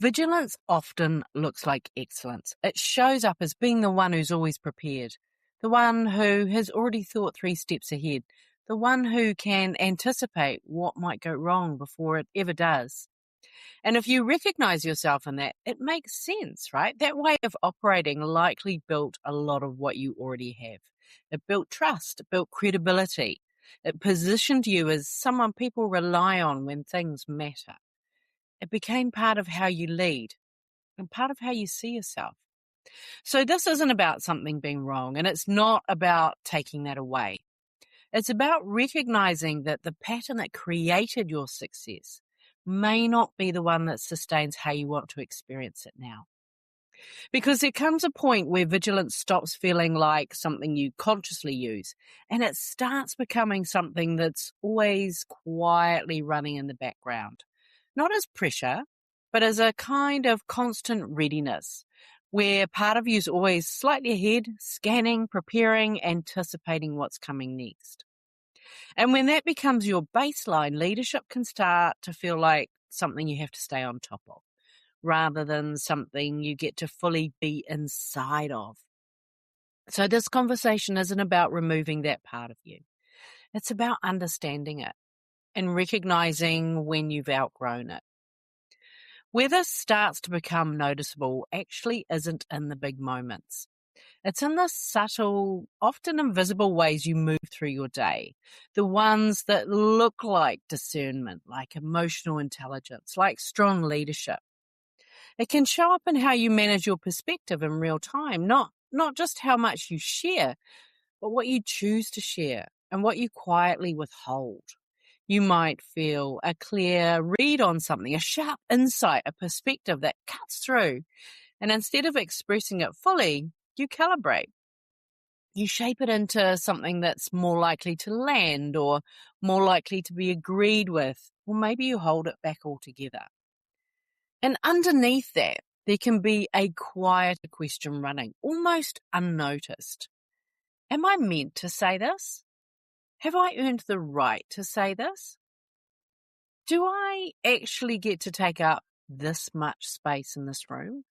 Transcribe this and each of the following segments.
Vigilance often looks like excellence. It shows up as being the one who's always prepared, the one who has already thought 3 steps ahead, the one who can anticipate what might go wrong before it ever does. And if you recognize yourself in that, it makes sense, right? That way of operating likely built a lot of what you already have. It built trust, it built credibility. It positioned you as someone people rely on when things matter. It became part of how you lead and part of how you see yourself. So this isn't about something being wrong, and it's not about taking that away. It's about recognizing that the pattern that created your success may not be the one that sustains how you want to experience it now. Because there comes a point where vigilance stops feeling like something you consciously use, and it starts becoming something that's always quietly running in the background. Not as pressure, but as a kind of constant readiness, where part of you is always slightly ahead, scanning, preparing, anticipating what's coming next. And when that becomes your baseline, leadership can start to feel like something you have to stay on top of, rather than something you get to fully be inside of. So this conversation isn't about removing that part of you. It's about understanding it and recognizing when you've outgrown it. Where this starts to become noticeable actually isn't in the big moments. It's in the subtle, often invisible ways you move through your day. The ones that look like discernment, like emotional intelligence, like strong leadership. It can show up in how you manage your perspective in real time, not just how much you share, but what you choose to share and what you quietly withhold. You might feel a clear read on something, a sharp insight, a perspective that cuts through. And instead of expressing it fully, you calibrate. You shape it into something that's more likely to land or more likely to be agreed with, or maybe you hold it back altogether. And underneath that, there can be a quieter question running, almost unnoticed. Am I meant to say this? Have I earned the right to say this? Do I actually get to take up this much space in this room?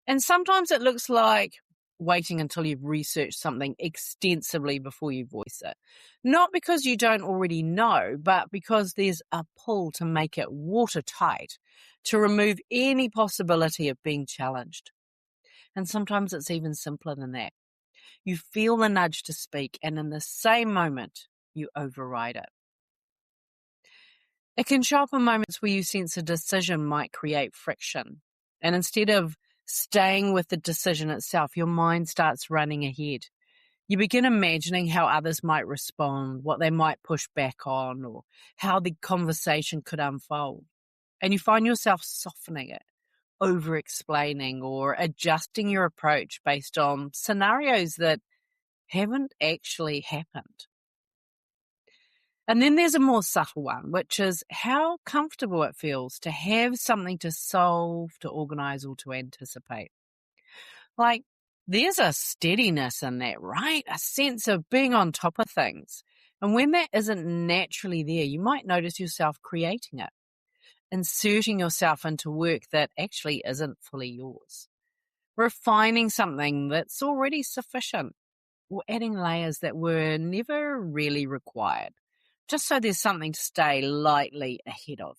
And sometimes it looks like waiting until you've researched something extensively before you voice it. Not because you don't already know, but because there's a pull to make it watertight, to remove any possibility of being challenged. And sometimes it's even simpler than that. You feel the nudge to speak, and in the same moment, you override it. It can show up in moments where you sense a decision might create friction. And instead of staying with the decision itself, your mind starts running ahead. You begin imagining how others might respond, what they might push back on, or how the conversation could unfold. And you find yourself softening it, over-explaining, or adjusting your approach based on scenarios that haven't actually happened. And then there's a more subtle one, which is how comfortable it feels to have something to solve, to organize, or to anticipate. Like, there's a steadiness in that, right? A sense of being on top of things. And when that isn't naturally there, you might notice yourself creating it, inserting yourself into work that actually isn't fully yours, refining something that's already sufficient, or adding layers that were never really required, just so there's something to stay lightly ahead of.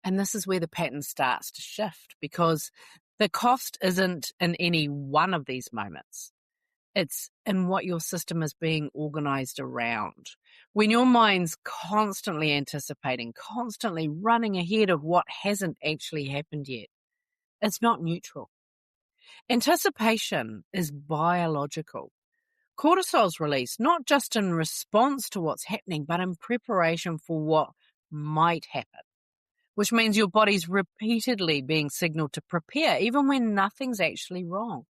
And this is where the pattern starts to shift, because the cost isn't in any one of these moments. It's in what your system is being organized around. When your mind's constantly anticipating, constantly running ahead of what hasn't actually happened yet, it's not neutral. Anticipation is biological. Cortisol's released not just in response to what's happening, but in preparation for what might happen, which means your body's repeatedly being signaled to prepare even when nothing's actually wrong.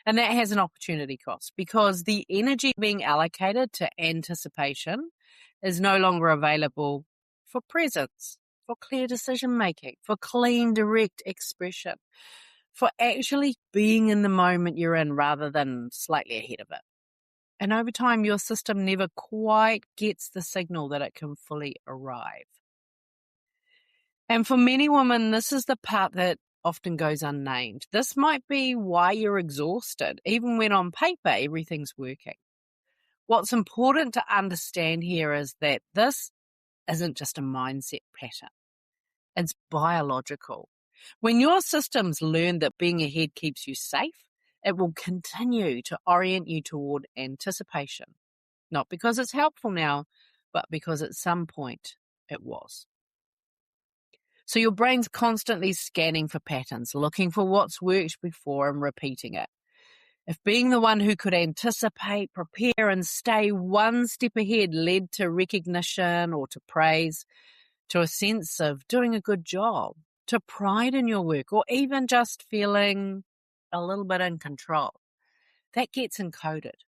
And that has an opportunity cost, because the energy being allocated to anticipation is no longer available for presence, for clear decision making, for clean, direct expression, for actually being in the moment you're in rather than slightly ahead of it. And over time, your system never quite gets the signal that it can fully arrive. And for many women, this is the part that often goes unnamed. This might be why you're exhausted, even when on paper everything's working. What's important to understand here is that this isn't just a mindset pattern. It's biological. When your systems learn that being ahead keeps you safe, it will continue to orient you toward anticipation. Not because it's helpful now, but because at some point it was. So your brain's constantly scanning for patterns, looking for what's worked before and repeating it. If being the one who could anticipate, prepare, and stay one step ahead led to recognition or to praise, to a sense of doing a good job, to pride in your work, or even just feeling a little bit in control, that gets encoded,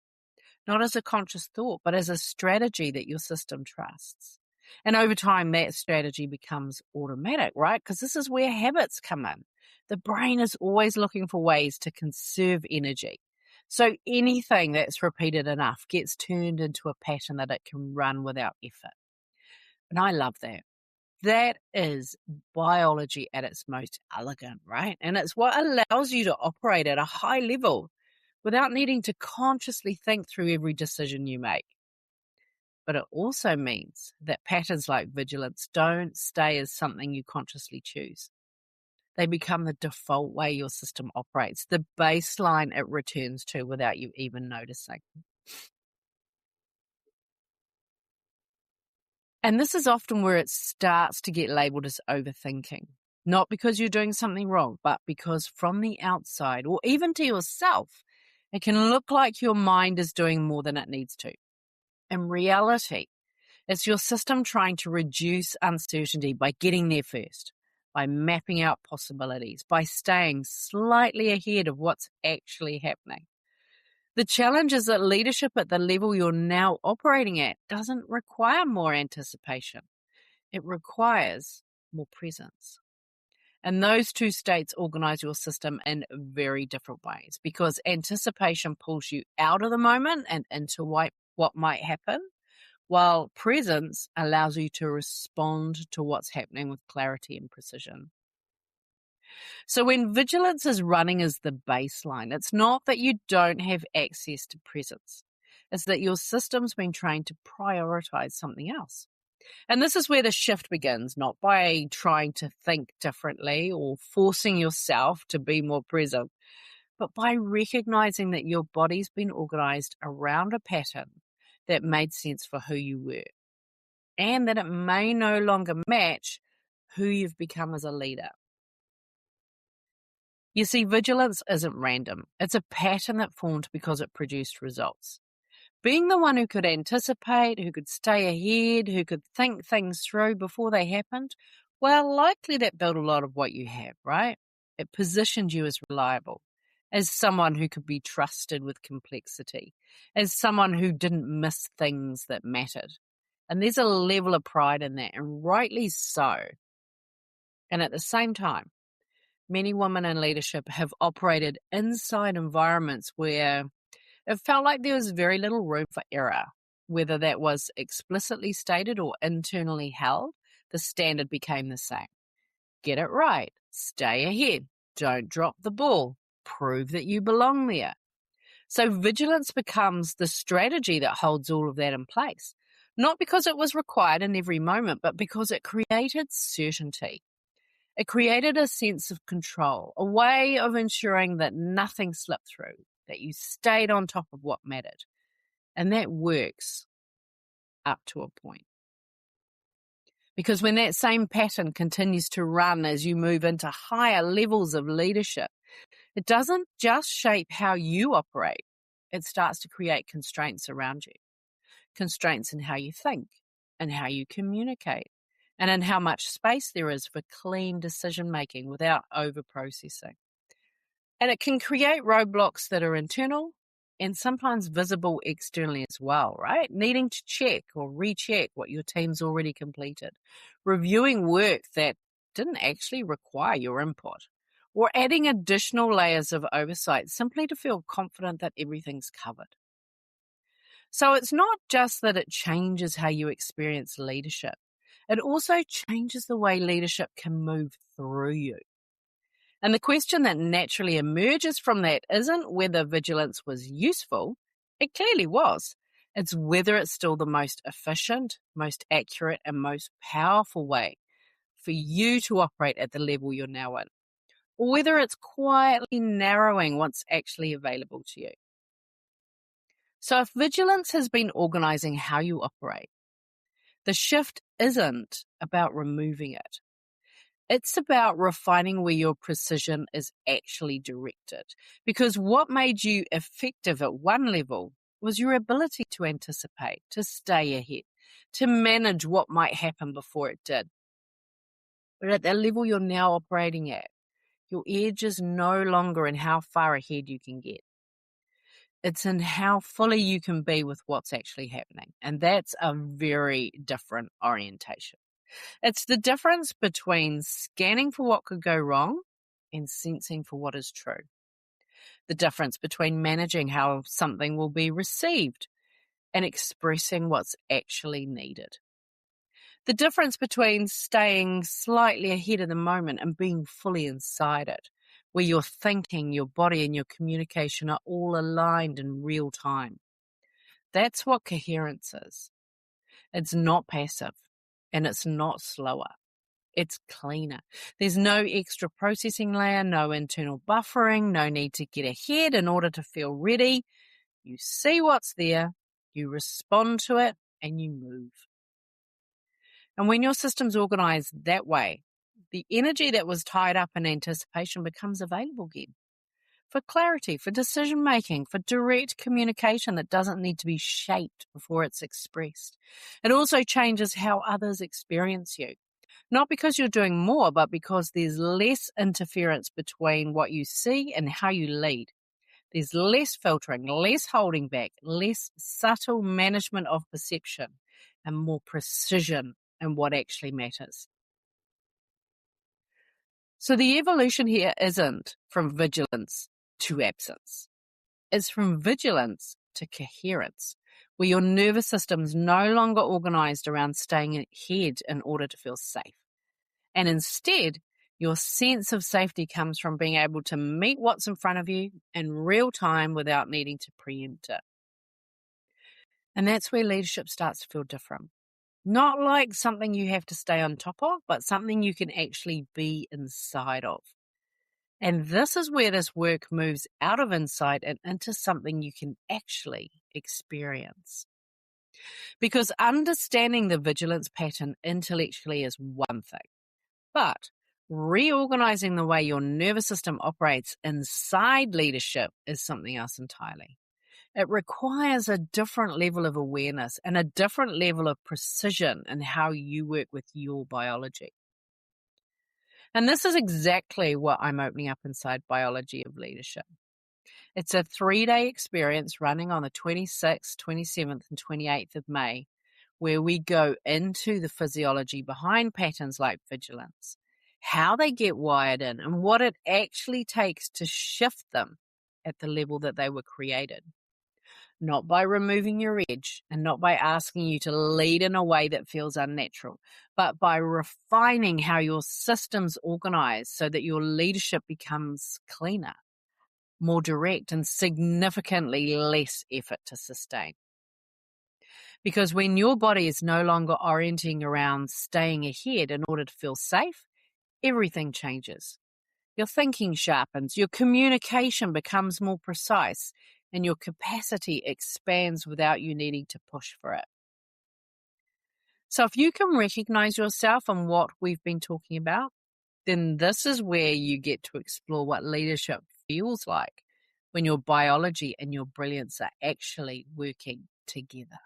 not as a conscious thought, but as a strategy that your system trusts. And over time, that strategy becomes automatic, right? Because this is where habits come in. The brain is always looking for ways to conserve energy. So anything that's repeated enough gets turned into a pattern that it can run without effort. And I love that. That is biology at its most elegant, right? And it's what allows you to operate at a high level without needing to consciously think through every decision you make. But it also means that patterns like vigilance don't stay as something you consciously choose. They become the default way your system operates, the baseline it returns to without you even noticing. And this is often where it starts to get labeled as overthinking. Not because you're doing something wrong, but because from the outside, or even to yourself, it can look like your mind is doing more than it needs to. In reality, it's your system trying to reduce uncertainty by getting there first, by mapping out possibilities, by staying slightly ahead of what's actually happening. The challenge is that leadership at the level you're now operating at doesn't require more anticipation. It requires more presence. And those two states organize your system in very different ways, because anticipation pulls you out of the moment and into what might happen, while presence allows you to respond to what's happening with clarity and precision. So when vigilance is running as the baseline, it's not that you don't have access to presence. It's that your system's been trained to prioritize something else. And this is where the shift begins, not by trying to think differently or forcing yourself to be more present, but by recognizing that your body's been organized around a pattern that made sense for who you were, and that it may no longer match who you've become as a leader. You see, vigilance isn't random. It's a pattern that formed because it produced results. Being the one who could anticipate, who could stay ahead, who could think things through before they happened, well, likely that built a lot of what you have, right? It positioned you as reliable, as someone who could be trusted with complexity, as someone who didn't miss things that mattered. And there's a level of pride in that, and rightly so. And at the same time, many women in leadership have operated inside environments where it felt like there was very little room for error. Whether that was explicitly stated or internally held, the standard became the same. Get it right. Stay ahead. Don't drop the ball. Prove that you belong there. So vigilance becomes the strategy that holds all of that in place. Not because it was required in every moment, but because it created certainty. It created a sense of control, a way of ensuring that nothing slipped through, that you stayed on top of what mattered. And that works up to a point. Because when that same pattern continues to run as you move into higher levels of leadership, it doesn't just shape how you operate. It starts to create constraints around you. Constraints in how you think and how you communicate, and in how much space there is for clean decision-making without over-processing. And it can create roadblocks that are internal and sometimes visible externally as well, right? Needing to check or recheck what your team's already completed, reviewing work that didn't actually require your input, or adding additional layers of oversight simply to feel confident that everything's covered. So it's not just that it changes how you experience leadership. It also changes the way leadership can move through you. And the question that naturally emerges from that isn't whether vigilance was useful. It clearly was. It's whether it's still the most efficient, most accurate, and most powerful way for you to operate at the level you're now in, or whether it's quietly narrowing what's actually available to you. So if vigilance has been organizing how you operate, the shift isn't about removing it. It's about refining where your precision is actually directed. Because what made you effective at one level was your ability to anticipate, to stay ahead, to manage what might happen before it did. But at the level you're now operating at, your edge is no longer in how far ahead you can get. It's in how fully you can be with what's actually happening. And that's a very different orientation. It's the difference between scanning for what could go wrong and sensing for what is true. The difference between managing how something will be received and expressing what's actually needed. The difference between staying slightly ahead of the moment and being fully inside it, where your thinking, your body, and your communication are all aligned in real time. That's what coherence is. It's not passive, and it's not slower. It's cleaner. There's no extra processing layer, no internal buffering, no need to get ahead in order to feel ready. You see what's there, you respond to it, and you move. And when your system's organized that way, the energy that was tied up in anticipation becomes available again for clarity, for decision making, for direct communication that doesn't need to be shaped before it's expressed. It also changes how others experience you. Not because you're doing more, but because there's less interference between what you see and how you lead. There's less filtering, less holding back, less subtle management of perception, and more precision in what actually matters. So the evolution here isn't from vigilance to absence. It's from vigilance to coherence, where your nervous system's no longer organized around staying ahead in order to feel safe. And instead, your sense of safety comes from being able to meet what's in front of you in real time without needing to preempt it. And that's where leadership starts to feel different. Not like something you have to stay on top of, but something you can actually be inside of. And this is where this work moves out of insight and into something you can actually experience. Because understanding the vigilance pattern intellectually is one thing. But reorganizing the way your nervous system operates inside leadership is something else entirely. It requires a different level of awareness and a different level of precision in how you work with your biology. And this is exactly what I'm opening up inside Biology of Leadership. It's a 3-day experience running on the 26th, 27th, and 28th of May, where we go into the physiology behind patterns like vigilance, how they get wired in, and what it actually takes to shift them at the level that they were created. Not by removing your edge and not by asking you to lead in a way that feels unnatural, but by refining how your system's organized so that your leadership becomes cleaner, more direct, and significantly less effort to sustain. Because when your body is no longer orienting around staying ahead in order to feel safe, everything changes. Your thinking sharpens, your communication becomes more precise, and your capacity expands without you needing to push for it. So if you can recognize yourself in what we've been talking about, then this is where you get to explore what leadership feels like when your biology and your brilliance are actually working together.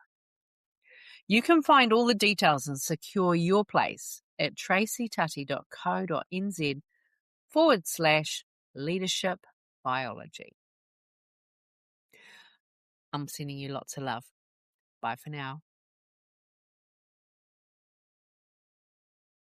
You can find all the details and secure your place at tracytutty.co.nz/leadership biology. I'm sending you lots of love. Bye for now.